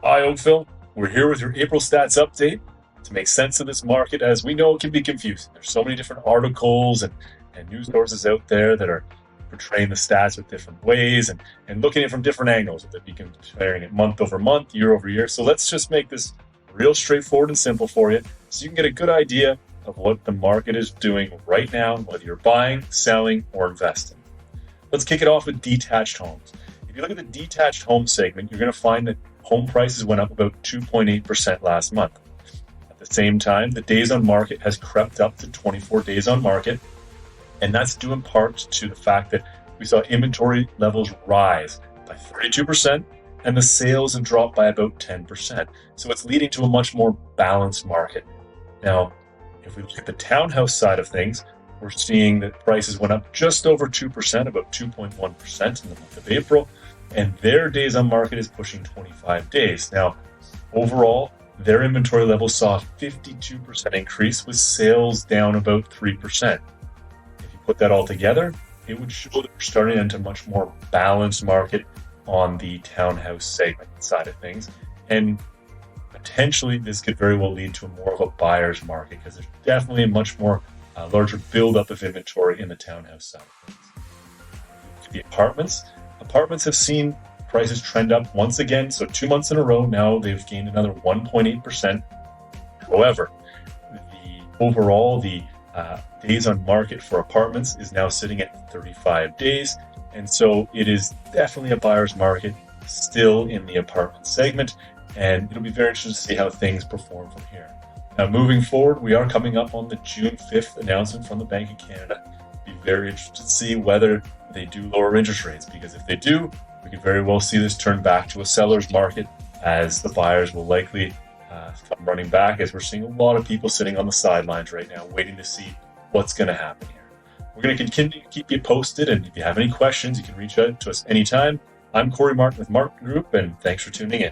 Hi, Oakville. We're here with your April stats update to make sense of this market, as we know it can be confusing. There's so many different articles and news sources out there that are portraying the stats with different ways and looking at it from different angles, with it be comparing it month over month, year over year. So let's just make this real straightforward and simple for you so you can get a good idea of what the market is doing right now, whether you're buying, selling, or investing. Let's kick it off with detached homes. If you look at the detached home segment, you're going to find that home prices went up about 2.8% last month. At the same time, the days on market has crept up to 24 days on market, and that's due in part to the fact that we saw inventory levels rise by 32%, and the sales have dropped by about 10%. So it's leading to a much more balanced market. Now, if we look at the townhouse side of things, we're seeing that prices went up just over 2%, about 2.1% in the month of April, and their days on market is pushing 25 days. Now, overall, their inventory levels saw a 52% increase, with sales down about 3%. If you put that all together, it would show that we're starting into a much more balanced market on the townhouse segment side of things. And potentially, this could very well lead to more of a buyer's market, because there's definitely a much more larger buildup of inventory in the townhouse side of things. The apartments have seen prices trend up once again. So 2 months in a row now, they've gained another 1.8%. However, the days on market for apartments is now sitting at 35 days. And so it is definitely a buyer's market still in the apartment segment. And it'll be very interesting to see how things perform from here. Now, moving forward, we are coming up on the June 5th announcement from the Bank of Canada. Be very interested to see whether they do lower interest rates, because if they do, we could very well see this turn back to a seller's market, as the buyers will likely come running back, as we're seeing a lot of people sitting on the sidelines right now waiting to see what's going to happen here. We're going to continue to keep you posted, and if you have any questions, you can reach out to us anytime. I'm Corey Martin with Martin Group, and thanks for tuning in.